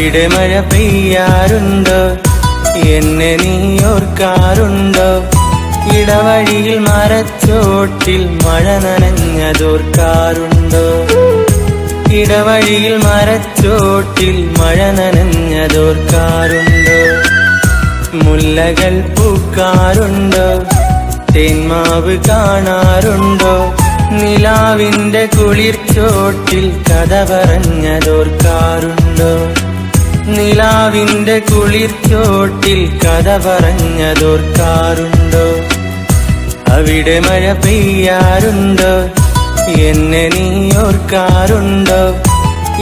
അവിടെ മഴ പെയ്യാറുണ്ടോ? എന്നെ നീ ഓർക്കാറുണ്ടോ? ഇടവഴിയിൽ മരച്ചോട്ടിൽ മഴ നനഞ്ഞതോർക്കാറുണ്ടോ? ഇടവഴിയിൽ മരച്ചോട്ടിൽ മഴ നനഞ്ഞതോർക്കാറുണ്ടോ? മുല്ലകൾ പൂക്കാറുണ്ടോ? തേന്മാവ് കാണാറുണ്ടോ? നിലാവിന്റെ കുളിർച്ചോട്ടിൽ കഥ പറഞ്ഞതോർക്കാറുണ്ടോ? നിലാവിന്റെ കുളിർച്ചോട്ടിൽ കഥ പറഞ്ഞതോർക്കാറുണ്ടോ? അവിടെ മഴ പെയ്യാറുണ്ടോ? എന്നെ നീ ഓർക്കാറുണ്ടോ?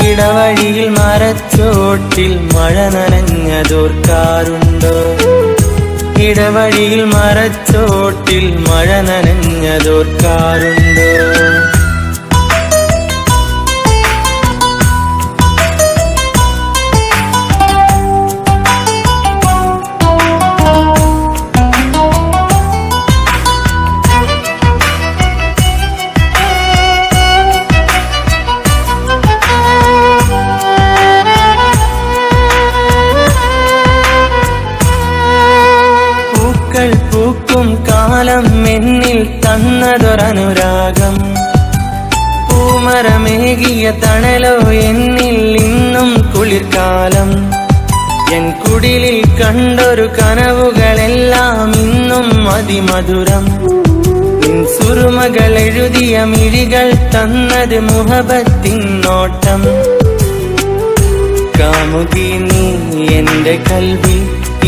ഇടവഴിയിൽ മരച്ചോട്ടിൽ മഴ നനഞ്ഞതോർക്കാറുണ്ടോ? ഇടവഴിയിൽ മരച്ചോട്ടിൽ മഴ നനഞ്ഞതോർക്കാറുണ്ടോ? പൂക്കും കാലം എന്നിൽ തന്നതൊരനുരാഗം, പൂമരമേകിയ തണലോ എന്നിൽ ഇന്നും കുളിർക്കാലം. എൻ കുടിലിൽ കണ്ടൊരു കനവുകളെല്ലാം ഇന്നും അതിമധുരം. നിൻ സുറുമകൾ എഴുതിയ മിഴികൾ തന്നത് മുഹബത്തിൻ നോട്ടം. കാമുകി നീ എന്റെ കൽവിൽ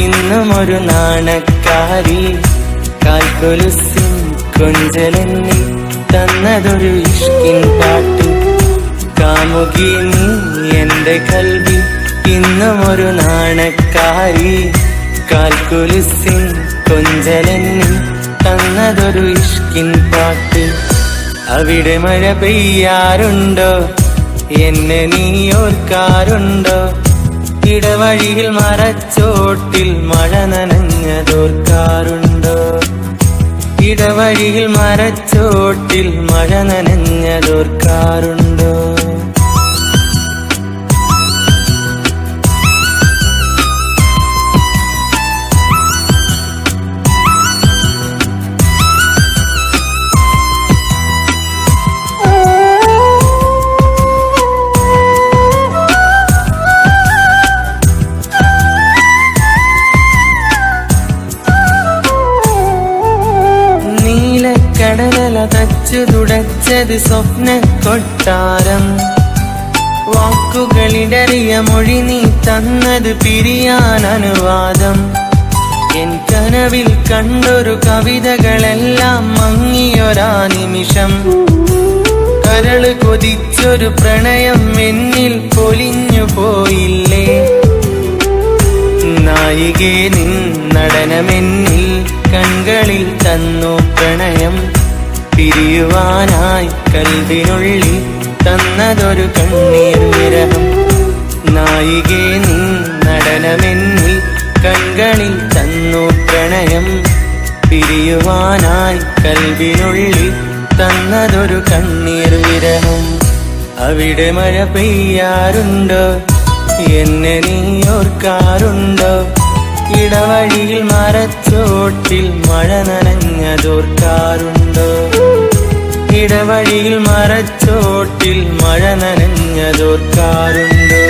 ഇന്നും ഒരു നാണക്കാരി, കാൽക്കൊലുസിൻ കൊഞ്ചലെന്നിൽ തന്നതൊരു ഇഷ്കിൻ പാട്ട്. കാമുകി നീ എന്റെ കൽവിൽ ഇന്നും ഒരു നാണക്കാരി, കാൽക്കൊലുസിൻ കൊഞ്ചലെന്നിൽ തന്നതൊരു ഇഷ്കിൻ പാട്ട്. അവിടെ മഴ പെയ്യാറുണ്ടോ? എന്നെ നീ ഓർക്കാറുണ്ടോ? ഇടവഴിയിൽ മരച്ചോട്ടിൽ മഴ നനഞ്ഞതോർക്കാറുണ്ടോ? ഇടവഴിയിൽ മരച്ചോട്ടിൽ മഴ നനഞ്ഞതോർക്കാറുണ്ടോ? കടലല തച്ചു തുടച്ചത് സ്വപ്ന കൊട്ടാരം. വാക്കുകളിടറിയ മൊഴി നീ തന്നത് പിരിയാൻ അനുവാദം. എൻ കനവിൽ കണ്ടൊരു കവിതകളെല്ലാം മങ്ങിയൊരാ നിമിഷം. കരള് കൊതിച്ചൊരു പ്രണയം എന്നിൽ പൊലിഞ്ഞു പോയില്ലേ? നായികേ നിൻ നടനമെന്നിൽ കൺകളിൽ തന്നു പ്രണയം. പിരിയുവാനായി കൽവിനുള്ളിൽ തന്നതൊരു കണ്ണീർ വിരഹം. നായികേ നിൻ നടനമെന്നിൽ കൺകളിൽ തന്നു പ്രണയം. പിരിയുവാനായി കൽവിനുള്ളിൽ തന്നതൊരു കണ്ണീർ വിരഹം. അവിടെ മഴ പെയ്യാറുണ്ടോ? എന്നെ നീ ഓർക്കാറുണ്ടോ? ഇടവഴിയിൽ മരച്ചോട്ടിൽ മഴ നനഞ്ഞതോർക്കാറുണ്ടോ? ഇടവഴിയിൽ മരച്ചോട്ടിൽ മഴ നനഞ്ഞതോർക്കാറുണ്ടോ?